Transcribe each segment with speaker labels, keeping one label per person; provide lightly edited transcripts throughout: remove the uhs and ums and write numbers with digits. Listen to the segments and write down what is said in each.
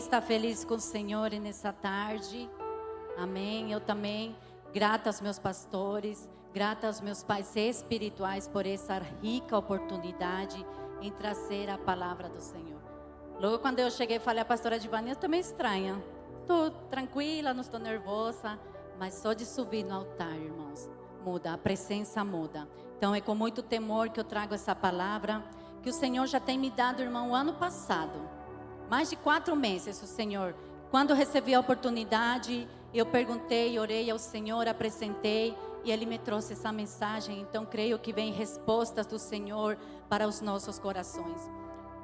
Speaker 1: está feliz com o Senhor nessa tarde? Amém. Eu também, grata aos meus pastores, grata aos meus pais espirituais por essa rica oportunidade em trazer a palavra do Senhor. Logo quando eu cheguei, falei à pastora Divani, eu também estranha. Estou tranquila, não estou nervosa, mas só de subir no altar, irmãos, muda, a presença muda. Então é com muito temor que eu trago essa palavra, que o Senhor já tem me dado, irmão, o ano passado. Mais de 4 meses, o Senhor. Quando eu recebi a oportunidade, eu perguntei, orei ao Senhor, apresentei, e Ele me trouxe essa mensagem. Então creio que vem respostas do Senhor para os nossos corações.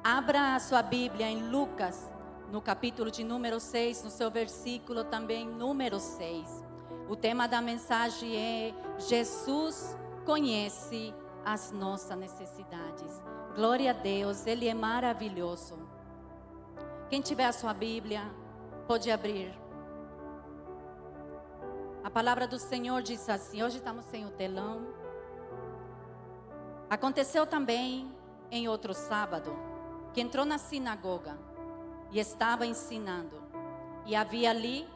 Speaker 1: Abra a sua Bíblia em Lucas, no capítulo de número 6, no seu versículo também número 6. O tema da mensagem é: Jesus conhece as nossas necessidades. Glória a Deus, Ele é maravilhoso. Quem tiver a sua Bíblia, pode abrir. A palavra do Senhor diz assim, hoje estamos sem o telão. Aconteceu também em outro sábado, que entrou na sinagoga e estava ensinando. E havia ali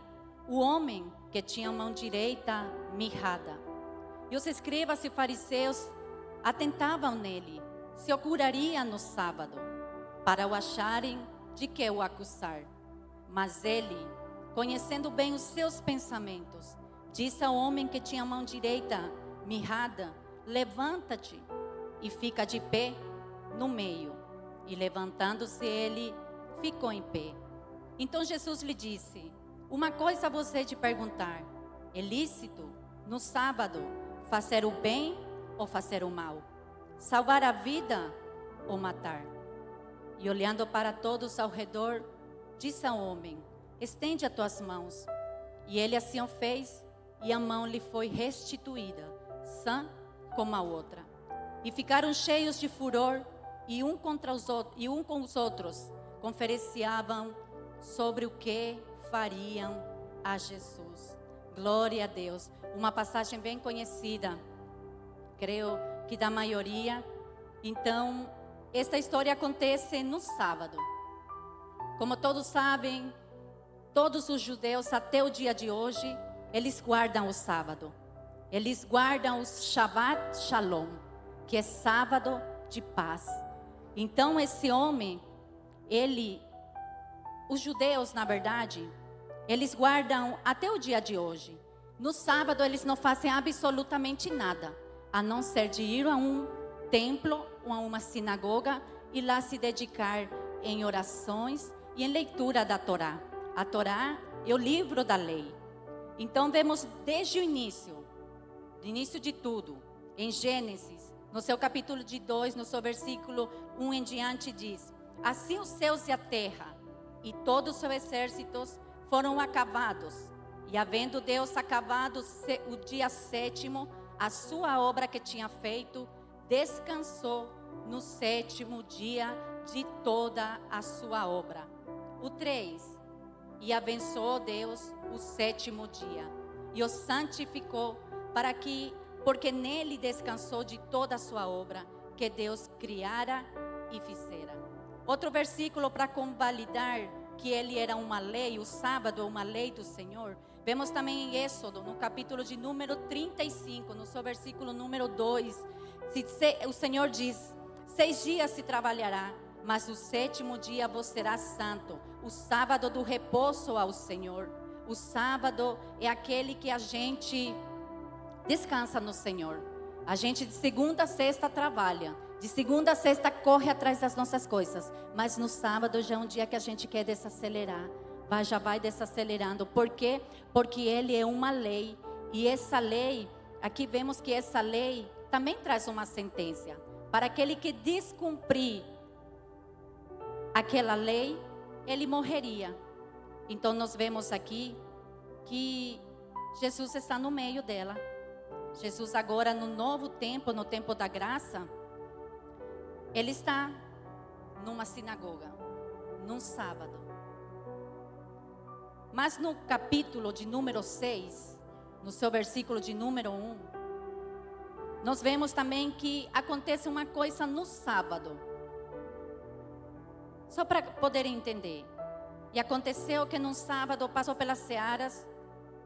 Speaker 1: o homem que tinha a mão direita mirrada. E os escribas e fariseus atentavam nele, se o curaria no sábado, para o acharem de que o acusar. Mas ele, conhecendo bem os seus pensamentos, disse ao homem que tinha a mão direita mirrada: levanta-te e fica de pé no meio. E levantando-se ele, ficou em pé. Então Jesus lhe disse: uma coisa vos hei de perguntar: é lícito no sábado fazer o bem ou fazer o mal? Salvar a vida ou matar? E olhando para todos ao redor, disse ao homem: estende as tuas mãos. E ele assim o fez, e a mão lhe foi restituída, sã como a outra. E ficaram cheios de furor, e um com os outros conferenciavam sobre o que fariam a Jesus. Glória a Deus. Uma passagem bem conhecida, creio que da maioria. Então, esta história acontece no sábado. Como todos sabem, todos os judeus até o dia de hoje, eles guardam o sábado. Eles guardam o Shabbat Shalom, que é sábado de paz. Então esse homem, os judeus na verdade, eles guardam até o dia de hoje. No sábado eles não fazem absolutamente nada, a não ser de ir a um templo ou a uma sinagoga e lá se dedicar em orações e em leitura da Torá. A Torá é o livro da lei. Então vemos desde o início de tudo, em Gênesis, no seu capítulo de 2, no seu versículo 1 em diante diz: assim os céus e a terra e todos os seus exércitos foram acabados. E havendo Deus acabado o dia 7º, a sua obra que tinha feito, descansou no 7º dia de toda a sua obra. O 3, e abençoou Deus o 7º dia, e o santificou, porque nele descansou de toda a sua obra, que Deus criara e fizera. Outro versículo para convalidar que ele era uma lei, o sábado é uma lei do Senhor. Vemos também em Êxodo, no capítulo de número 35, no seu versículo número 2, o Senhor diz: 6 dias se trabalhará, mas o 7º dia vos será santo, o sábado do repouso ao Senhor. O sábado é aquele que a gente descansa no Senhor. A gente de segunda a sexta trabalha, de segunda a sexta corre atrás das nossas coisas, mas no sábado já é um dia que a gente quer desacelerar. Já vai desacelerando. Por quê? Porque ele é uma lei, e essa lei, aqui vemos que essa lei também traz uma sentença. Para aquele que descumprir aquela lei, ele morreria. Então nós vemos aqui que Jesus está no meio dela. Jesus agora no novo tempo, no tempo da graça, ele está numa sinagoga, num sábado. Mas no capítulo de número 6, no seu versículo de número 1, nós vemos também que acontece uma coisa no sábado. Só para poderem entender. E aconteceu que num sábado passou pelas searas,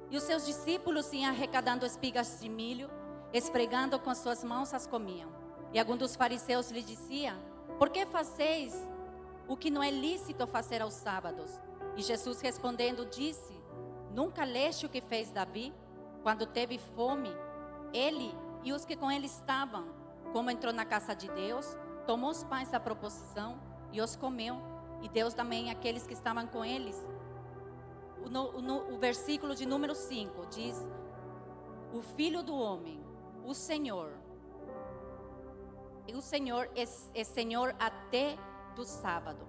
Speaker 1: e os seus discípulos iam arrecadando espigas de milho, esfregando com suas mãos as comiam. E algum dos fariseus lhe dizia: por que fazeis o que não é lícito fazer aos sábados? E Jesus respondendo disse: nunca leste o que fez Davi, quando teve fome, ele e os que com ele estavam, como entrou na casa de Deus, tomou os pães da proposição e os comeu, e Deus também aqueles que estavam com eles. O versículo de número 5 diz: o Filho do Homem, o Senhor é Senhor até do sábado.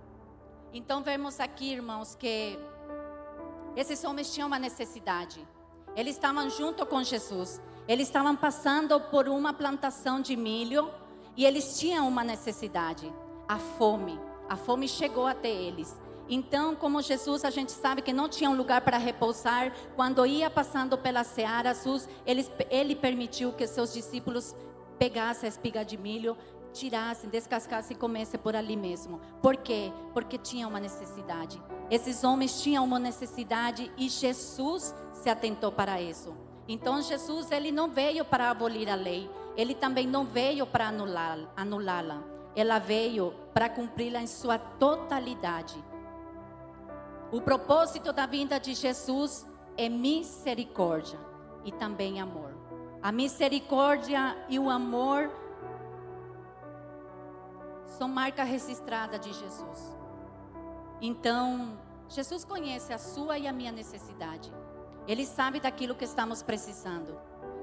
Speaker 1: Então vemos aqui, irmãos, que esses homens tinham uma necessidade. Eles estavam junto com Jesus. Eles estavam passando por uma plantação de milho e eles tinham uma necessidade, a fome. A fome chegou até eles. Então, como Jesus, a gente sabe que não tinha um lugar para repousar, quando ia passando pela seara, ele permitiu que seus discípulos pegassem a espiga de milho, tirassem, descascassem e comessem por ali mesmo. Por quê? Porque tinha uma necessidade. Esses homens tinham uma necessidade e Jesus se atentou para isso. Então Jesus, ele não veio para abolir a lei, ele também não veio para anulá-la. Ela veio para cumpri-la em sua totalidade. O propósito da vinda de Jesus é misericórdia e também amor. A misericórdia e o amor são marca registrada de Jesus. Então, Jesus conhece a sua e a minha necessidade. Ele sabe daquilo que estamos precisando.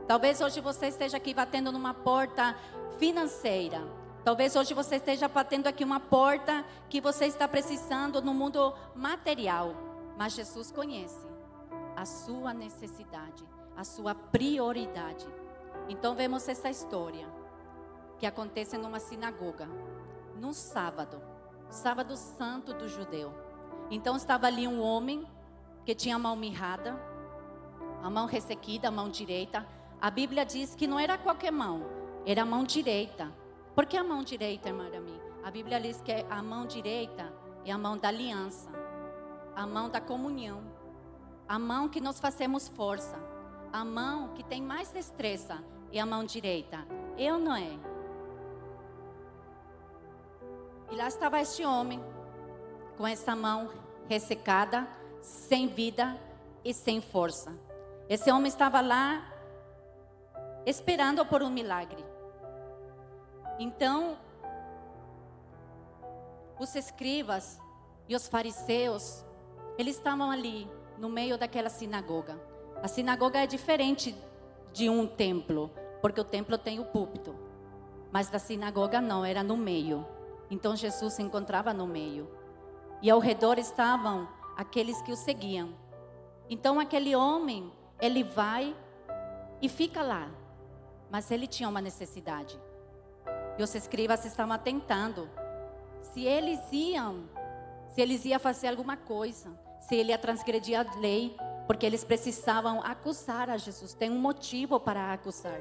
Speaker 1: Talvez hoje você esteja aqui batendo numa porta financeira. Talvez hoje você esteja batendo aqui uma porta que você está precisando no mundo material. Mas Jesus conhece a sua necessidade, a sua prioridade. Então vemos essa história que acontece numa sinagoga, num sábado, sábado santo do judeu. Então estava ali um homem que tinha a mão mirrada, a mão ressequida, a mão direita. A Bíblia diz que não era qualquer mão, era a mão direita. Por que a mão direita, irmã Arami? A Bíblia diz que a mão direita é a mão da aliança, a mão da comunhão, a mão que nós fazemos força, a mão que tem mais destreza é a mão direita. Eu não é. E lá estava este homem, com essa mão ressecada, sem vida e sem força. Esse homem estava lá, esperando por um milagre. Então, os escribas e os fariseus, eles estavam ali, no meio daquela sinagoga. A sinagoga é diferente de um templo, porque o templo tem o púlpito. Mas a sinagoga não, era no meio. Então, Jesus se encontrava no meio. E ao redor estavam aqueles que o seguiam. Então, aquele homem, ele vai e fica lá. Mas ele tinha uma necessidade. E os escribas estavam atentando. Se eles iam fazer alguma coisa. Se ele ia transgredir a lei. Porque eles precisavam acusar a Jesus. Tem um motivo para acusar.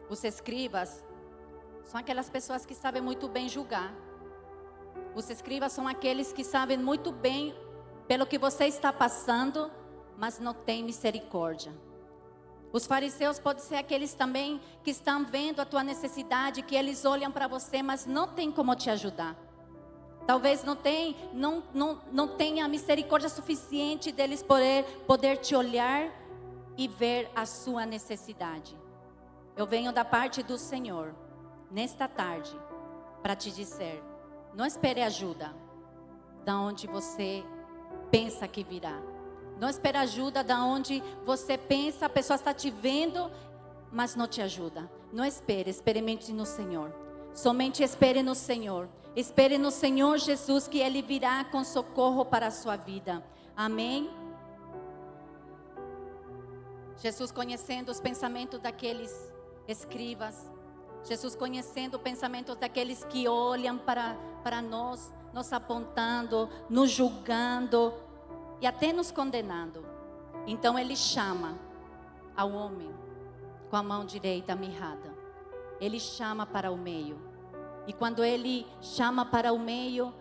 Speaker 1: Os escribas são aquelas pessoas que sabem muito bem julgar. Os escribas são aqueles que sabem muito bem pelo que você está passando, mas não tem misericórdia. Os fariseus podem ser aqueles também que estão vendo a tua necessidade, que eles olham para você, mas não tem como te ajudar. Talvez não tenha misericórdia suficiente deles poder te olhar e ver a sua necessidade. Eu venho da parte do Senhor, nesta tarde, para te dizer, não espere ajuda da onde você pensa que virá. Não espere ajuda da onde você pensa, a pessoa está te vendo, mas não te ajuda. Não espere, experimente no Senhor. Somente espere no Senhor. Espere no Senhor Jesus, que Ele virá com socorro para a sua vida. Amém? Jesus conhecendo os pensamentos daqueles escribas. Jesus conhecendo o pensamento daqueles que olham para nós, nos apontando, nos julgando e até nos condenando. Então Ele chama ao homem com a mão direita mirrada. Ele chama para o meio. E quando ele chama para o meio,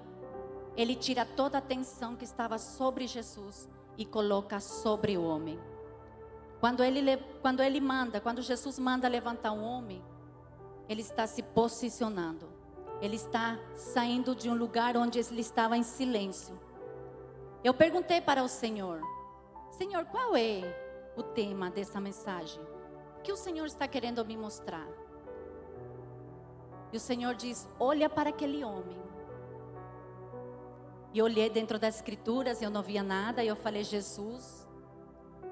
Speaker 1: ele tira toda a atenção que estava sobre Jesus e coloca sobre o homem. Quando Jesus manda levantar um homem, ele está se posicionando. Ele está saindo de um lugar onde ele estava em silêncio. Eu perguntei para o Senhor: Senhor, qual é o tema dessa mensagem? O que o Senhor está querendo me mostrar? E o Senhor diz: olha para aquele homem. E eu olhei dentro das escrituras, eu não via nada, e eu falei: Jesus.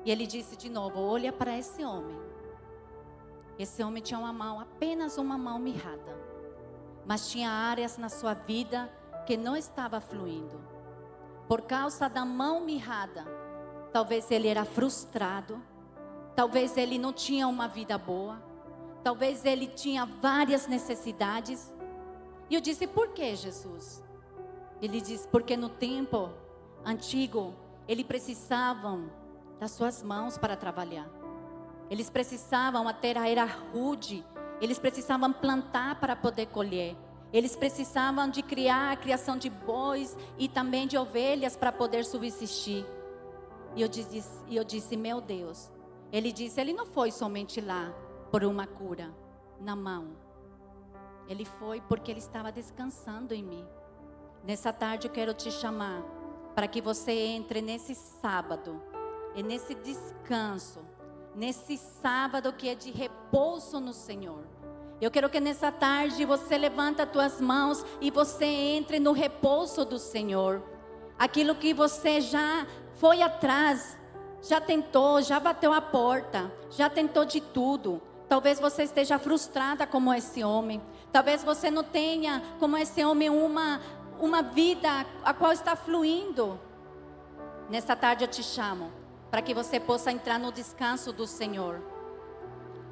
Speaker 1: E ele disse de novo: olha para esse homem. Esse homem tinha uma mão, apenas uma mão mirrada, mas tinha áreas na sua vida que não estava fluindo. Por causa da mão mirrada, talvez ele era frustrado, talvez ele não tinha uma vida boa, talvez ele tinha várias necessidades. E eu disse: por que, Jesus? Ele disse: porque no tempo antigo, eles precisavam das suas mãos para trabalhar. Eles precisavam, a terra era rude, eles precisavam plantar para poder colher. Eles precisavam de criar a criação de bois e também de ovelhas para poder subsistir. E eu disse: meu Deus. Ele disse: ele não foi somente lá por uma cura na mão. Ele foi porque ele estava descansando em mim. Nessa tarde eu quero te chamar para que você entre nesse sábado, e nesse descanso, nesse sábado que é de repouso no Senhor. Eu quero que nessa tarde você levante as tuas mãos e você entre no repouso do Senhor. Aquilo que você já foi atrás, já tentou, já bateu a porta, já tentou de tudo. Talvez você esteja frustrada como esse homem. Talvez você não tenha, como esse homem, uma vida a qual está fluindo. Nessa tarde eu te chamo para que você possa entrar no descanso do Senhor.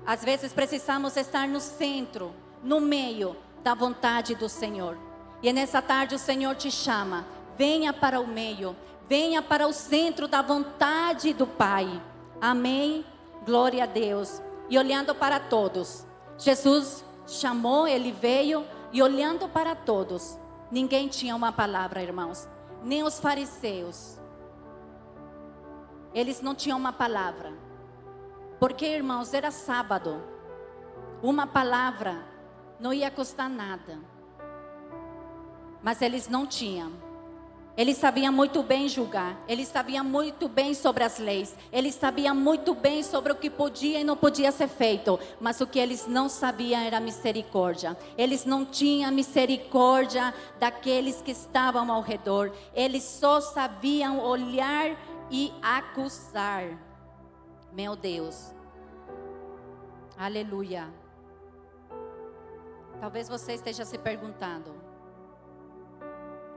Speaker 1: Às vezes precisamos estar no centro, no meio da vontade do Senhor. E nessa tarde o Senhor te chama: venha para o meio, venha para o centro da vontade do Pai. Amém? Glória a Deus. E olhando para todos, Jesus chamou, ele veio, e olhando para todos, ninguém tinha uma palavra, irmãos. Nem os fariseus. Eles não tinham uma palavra. Porque, irmãos, era sábado. Uma palavra não ia custar nada. Mas eles não tinham. Eles sabiam muito bem julgar. Eles sabiam muito bem sobre as leis. Eles sabiam muito bem sobre o que podia e não podia ser feito. Mas o que eles não sabiam era misericórdia. Eles não tinham misericórdia daqueles que estavam ao redor. Eles só sabiam olhar e acusar. Meu Deus. Aleluia. Talvez você esteja se perguntando: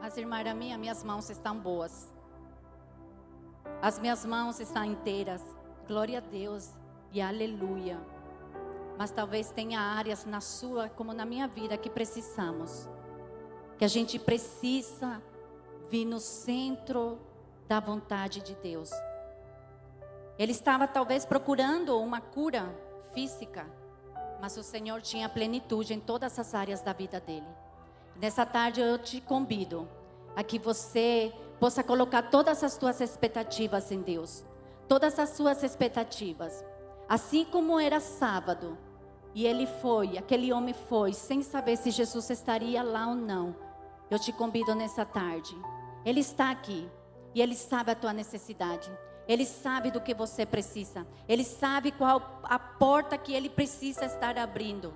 Speaker 1: mas irmã Araminha, minhas mãos estão boas. As minhas mãos estão inteiras. Glória a Deus e aleluia. Mas talvez tenha áreas na sua, como na minha vida, que precisamos. Que a gente precisa vir no centro da vontade de Deus. Ele estava talvez procurando uma cura física, mas o Senhor tinha plenitude em todas as áreas da vida dele. Nessa tarde eu te convido a que você possa colocar todas as suas expectativas em Deus. Todas as suas expectativas. Assim como era sábado, e aquele homem foi, sem saber se Jesus estaria lá ou não. Eu te convido nessa tarde. Ele está aqui, e Ele sabe a tua necessidade. Ele sabe do que você precisa. Ele sabe qual a porta que Ele precisa estar abrindo.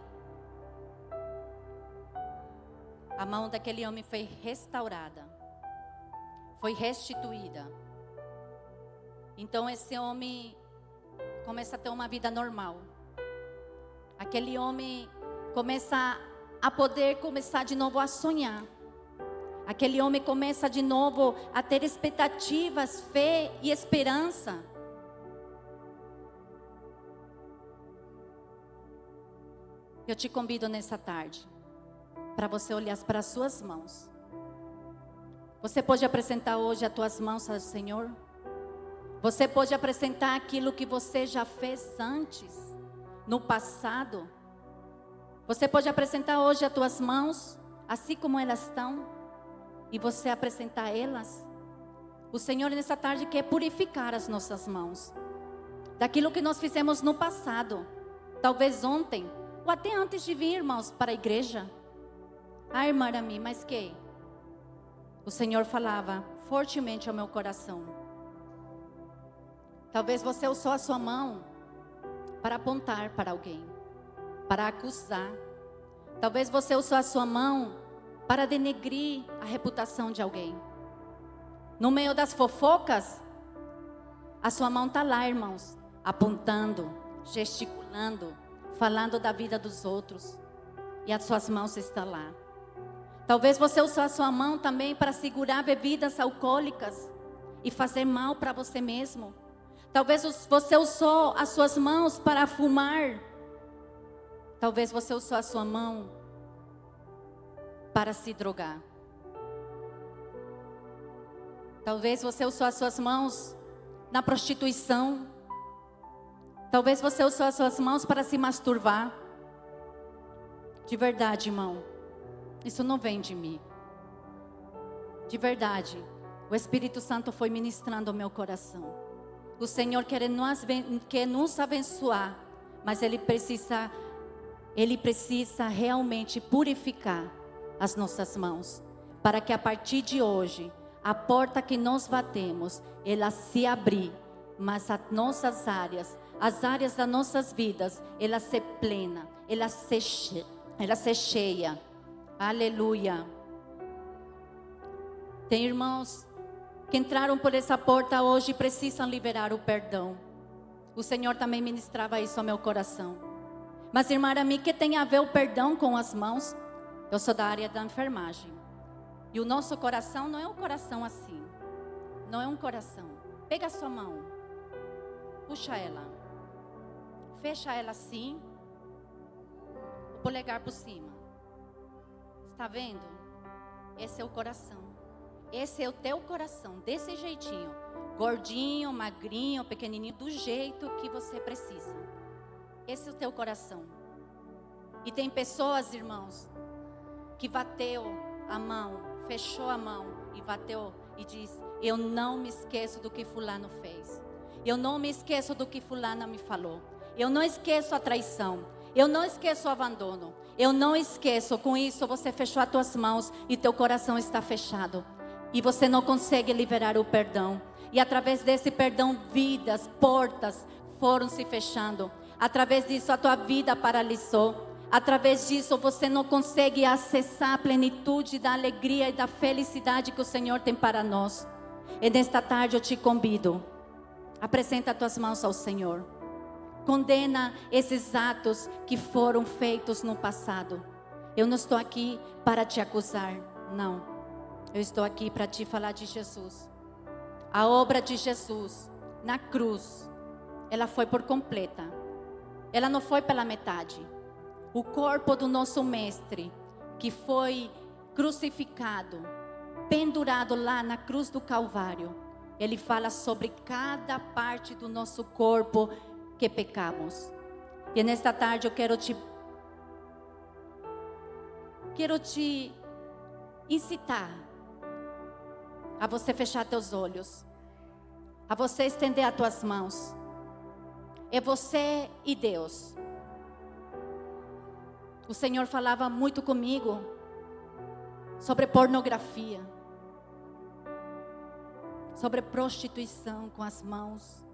Speaker 1: A mão daquele homem foi restaurada. Foi restituída. Então esse homem começa a ter uma vida normal. Aquele homem começa a poder começar de novo a sonhar. Aquele homem começa de novo a ter expectativas, fé e esperança. Eu te convido nessa tarde para você olhar para as suas mãos. Você pode apresentar hoje as tuas mãos ao Senhor? Você pode apresentar aquilo que você já fez antes, no passado? Você pode apresentar hoje as tuas mãos? assim como elas estão, e você apresentar elas. O Senhor nessa tarde quer purificar as nossas mãos daquilo que nós fizemos no passado, talvez ontem, ou até antes de vir, irmãos, para a igreja. Ah, irmã Arami, mas que? O Senhor falava fortemente ao meu coração. Talvez você usou a sua mão para apontar para alguém, para acusar. Talvez você usou a sua mão para denegrir a reputação de alguém. No meio das fofocas, a sua mão está lá, irmãos, apontando, gesticulando, falando da vida dos outros. E as suas mãos estão lá. Talvez você usou a sua mão também para segurar bebidas alcoólicas e fazer mal para você mesmo. Talvez você usou as suas mãos para fumar. Talvez você usou a sua mão para se drogar. Talvez você usou as suas mãos na prostituição. Talvez você usou as suas mãos para se masturbar. De verdade, irmão, isso não vem de mim. De verdade, o Espírito Santo foi ministrando o meu coração. O Senhor quer nos abençoar, mas Ele precisa realmente purificar as nossas mãos, para que a partir de hoje, a porta que nós batemos, ela se abrir, mas as nossas áreas, as áreas das nossas vidas, ela se plena, ela se cheia. Aleluia. Tem irmãos que entraram por essa porta hoje e precisam liberar o perdão. O Senhor também ministrava isso ao meu coração. Mas, irmã Arami, que tem a ver o perdão com as mãos? Eu sou da área da enfermagem. E o nosso coração não é um coração assim. Não é um coração. Pega a sua mão. Puxa ela. Fecha ela assim. O polegar por cima. Está vendo? Esse é o coração. Esse é o teu coração. Desse jeitinho. Gordinho, magrinho, pequenininho. Do jeito que você precisa. Esse é o teu coração. E tem pessoas, irmãos, que bateu a mão, fechou a mão e bateu e diz: eu não me esqueço do que fulano fez. Eu não me esqueço do que fulana me falou. Eu não esqueço a traição. Eu não esqueço o abandono. Eu não esqueço. Com isso você fechou as tuas mãos e teu coração está fechado. E você não consegue liberar o perdão. E através desse perdão, vidas, portas foram se fechando. Através disso a tua vida paralisou. Através disso você não consegue acessar a plenitude da alegria e da felicidade que o Senhor tem para nós. E nesta tarde eu te convido. Apresenta as tuas mãos ao Senhor. Condena esses atos que foram feitos no passado. Eu não estou aqui para te acusar, não. Eu estou aqui para te falar de Jesus. A obra de Jesus na cruz, ela foi por completa. Ela não foi pela metade. O corpo do nosso mestre, que foi crucificado, pendurado lá na cruz do Calvário, ele fala sobre cada parte do nosso corpo que pecamos. E nesta tarde eu quero te incitar a você fechar teus olhos, a você estender as tuas mãos. É você e Deus. O Senhor falava muito comigo sobre pornografia, sobre prostituição com as mãos.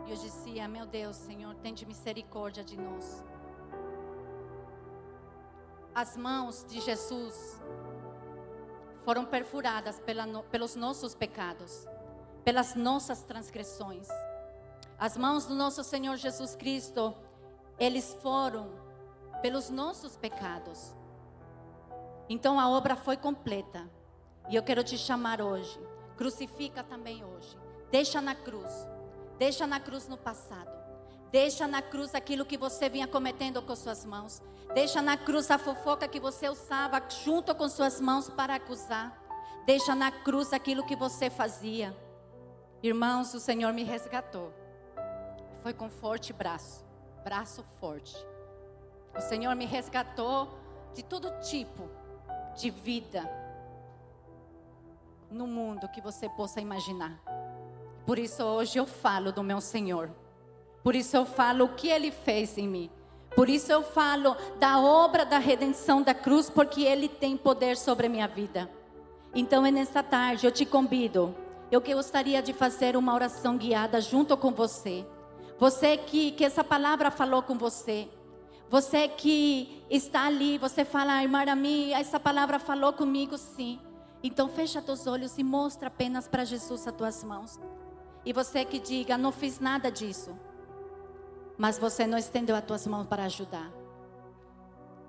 Speaker 1: E eu dizia: meu Deus, Senhor, tende misericórdia de nós. As mãos de Jesus foram perfuradas pelos nossos pecados, pelas nossas transgressões. As mãos do nosso Senhor Jesus Cristo, eles foram pelos nossos pecados. Então a obra foi completa. E eu quero te chamar hoje. Crucifica também hoje. Deixa na cruz. Deixa na cruz no passado. Deixa na cruz aquilo que você vinha cometendo com suas mãos. Deixa na cruz a fofoca que você usava junto com suas mãos para acusar. Deixa na cruz aquilo que você fazia. Irmãos, o Senhor me resgatou. Foi com forte braço forte. O Senhor me resgatou de todo tipo de vida no mundo que você possa imaginar. Por isso hoje eu falo do meu Senhor. Por isso eu falo o que Ele fez em mim. Por isso eu falo da obra da redenção da cruz, porque Ele tem poder sobre a minha vida. Então, nesta tarde eu te convido. Eu gostaria de fazer uma oração guiada junto com você. Você que essa palavra falou com você. Você que está ali, você fala, irmã Arami, essa palavra falou comigo, sim. Então fecha teus olhos e mostra apenas para Jesus as tuas mãos. E você que diga, não fiz nada disso. Mas você não estendeu as tuas mãos para ajudar.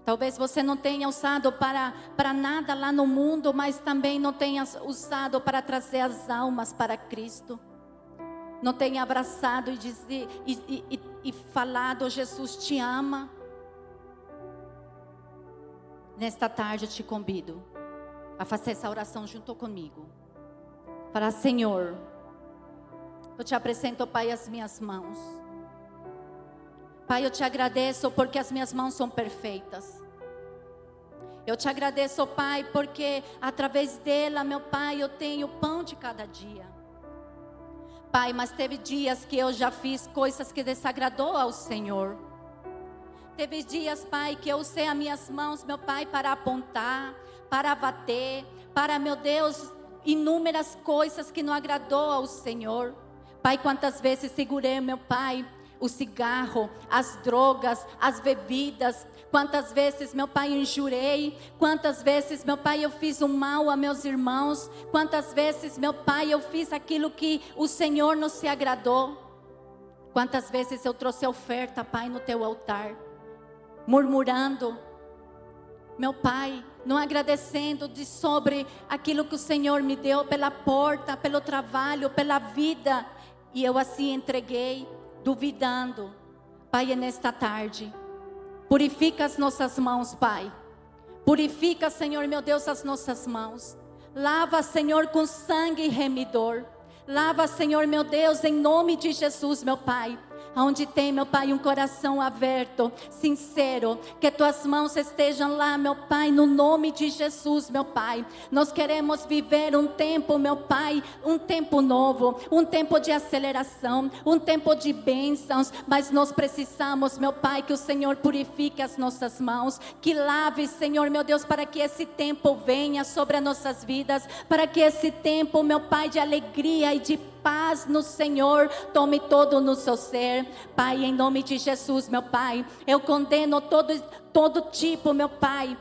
Speaker 1: Talvez você não tenha usado para nada lá no mundo, mas também não tenha usado para trazer as almas para Cristo. Não tenha abraçado e falado, Jesus te ama. Nesta tarde eu te convido a fazer essa oração junto comigo. Para Senhor, eu te apresento, Pai, as minhas mãos. Pai, eu te agradeço porque as minhas mãos são perfeitas. Eu te agradeço, Pai, porque através dela, meu Pai, eu tenho pão de cada dia. Pai, mas teve dias que eu já fiz coisas que desagradou ao Senhor. Teve dias, Pai, que eu usei as minhas mãos, meu Pai, para apontar, para bater, para, meu Deus, inúmeras coisas que não agradou ao Senhor. Pai, quantas vezes segurei, meu Pai, o cigarro, as drogas, as bebidas. Quantas vezes, meu Pai, injurei. Quantas vezes, meu Pai, eu fiz um mal a meus irmãos. Quantas vezes, meu Pai, eu fiz aquilo que o Senhor não se agradou. Quantas vezes eu trouxe oferta, Pai, no teu altar, murmurando, meu Pai, não agradecendo sobre aquilo que o Senhor me deu, pela porta, pelo trabalho, pela vida. E eu assim entreguei, duvidando. Pai, é nesta tarde, purifica as nossas mãos, Pai. Purifica, Senhor, meu Deus, as nossas mãos. Lava, Senhor, com sangue remidor. Lava, Senhor, meu Deus, em nome de Jesus, meu Pai. Onde tem, meu Pai, um coração aberto, sincero, que tuas mãos estejam lá, meu Pai, no nome de Jesus, meu Pai. Nós queremos viver um tempo, meu Pai, um tempo novo, um tempo de aceleração, um tempo de bênçãos, mas nós precisamos, meu Pai, que o Senhor purifique as nossas mãos, que lave, Senhor, meu Deus, para que esse tempo venha sobre as nossas vidas, para que esse tempo, meu Pai, de alegria e de paz no Senhor tome todo no seu ser. Pai, em nome de Jesus, meu Pai, eu condeno todo tipo, meu Pai,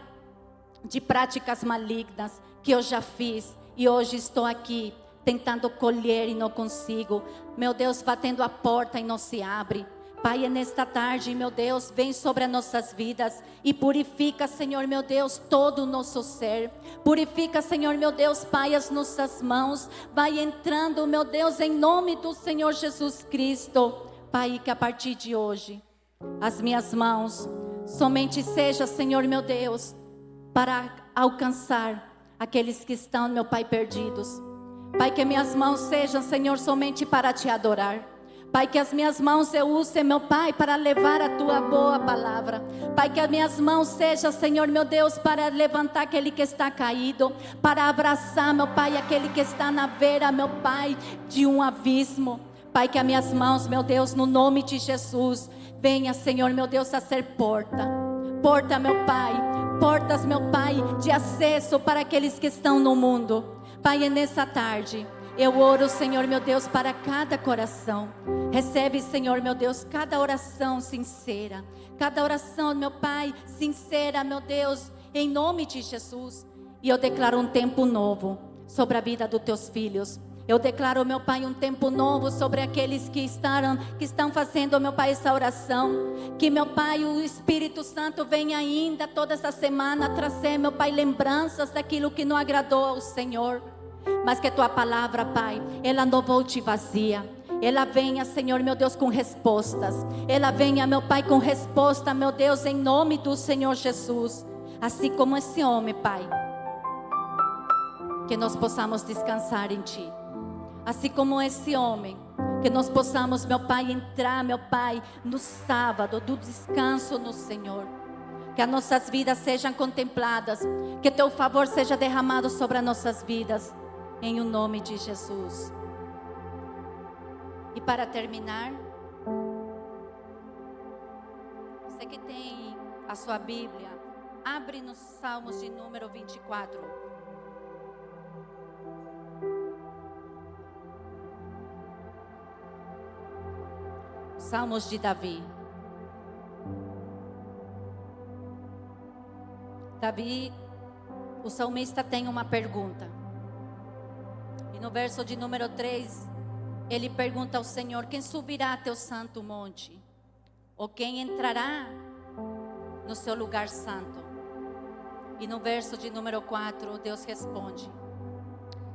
Speaker 1: de práticas malignas que eu já fiz e hoje estou aqui tentando colher e não consigo. Meu Deus, batendo a porta e não se abre. Pai, é nesta tarde, meu Deus, vem sobre as nossas vidas e purifica, Senhor, meu Deus, todo o nosso ser. Purifica, Senhor, meu Deus, Pai, as nossas mãos. Vai entrando, meu Deus, em nome do Senhor Jesus Cristo. Pai, que a partir de hoje, as minhas mãos somente seja, Senhor, meu Deus, para alcançar aqueles que estão, meu Pai, perdidos. Pai, que minhas mãos sejam, Senhor, somente para te adorar. Pai, que as minhas mãos eu use, meu Pai, para levar a tua boa palavra. Pai, que as minhas mãos sejam, Senhor, meu Deus, para levantar aquele que está caído, para abraçar, meu Pai, aquele que está na beira, meu Pai, de um abismo. Pai, que as minhas mãos, meu Deus, no nome de Jesus, venha, Senhor, meu Deus, a ser porta, meu Pai, portas, meu Pai, de acesso para aqueles que estão no mundo. Pai, é nessa tarde eu oro, Senhor, meu Deus, para cada coração. Recebe, Senhor, meu Deus, cada oração sincera. Cada oração, meu Pai, sincera, meu Deus, em nome de Jesus. E eu declaro um tempo novo sobre a vida dos teus filhos. Eu declaro, meu Pai, um tempo novo sobre aqueles que estão fazendo, meu Pai, essa oração. Que, meu Pai, o Espírito Santo venha ainda toda essa semana trazer, meu Pai, lembranças daquilo que não agradou ao Senhor. Mas que tua palavra, Pai, ela não volte vazia. Ela venha, Senhor, meu Deus, com respostas. Ela venha, meu Pai, com resposta, meu Deus, em nome do Senhor Jesus. Assim como esse homem, Pai, que nós possamos descansar em Ti. Assim como esse homem, que nós possamos, meu Pai, entrar, meu Pai, no sábado do descanso no Senhor. Que as nossas vidas sejam contempladas. Que teu favor seja derramado sobre as nossas vidas. Em o nome de Jesus. E para terminar, você que tem a sua Bíblia, abre nos Salmos de número 24. Salmos de Davi. Davi, o salmista, tem uma pergunta. E no verso de número 3, ele pergunta ao Senhor: quem subirá a teu santo monte? Ou quem entrará no seu lugar santo? E no verso de número 4, Deus responde: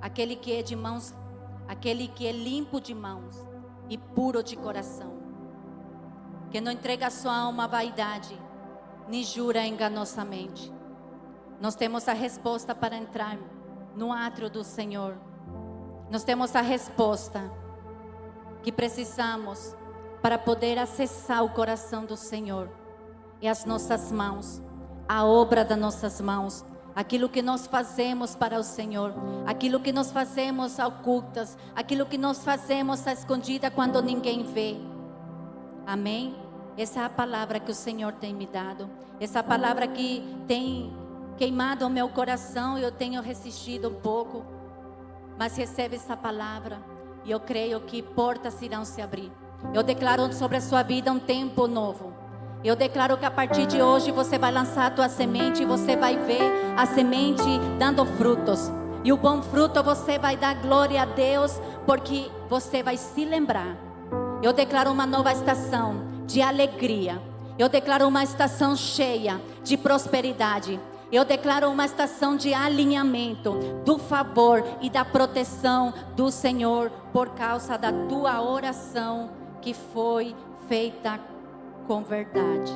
Speaker 1: aquele que é de mãos, aquele que é limpo de mãos e puro de coração, que não entrega a sua alma à vaidade, nem jura enganosamente. Nós temos a resposta para entrar no átrio do Senhor. Nós temos a resposta que precisamos para poder acessar o coração do Senhor. É as nossas mãos, a obra das nossas mãos, aquilo que nós fazemos para o Senhor, aquilo que nós fazemos ocultas, aquilo que nós fazemos à escondida quando ninguém vê. Amém? Essa é a palavra que o Senhor tem me dado. Essa palavra que tem queimado o meu coração. Eu tenho resistido um pouco, mas recebe essa palavra e eu creio que portas irão se abrir. Eu declaro sobre a sua vida um tempo novo. Eu declaro que a partir de hoje você vai lançar a tua semente e você vai ver a semente dando frutos. E o bom fruto você vai dar glória a Deus, porque você vai se lembrar. Eu declaro uma nova estação de alegria. Eu declaro uma estação cheia de prosperidade. Eu declaro uma estação de alinhamento do favor e da proteção do Senhor por causa da tua oração que foi feita com verdade.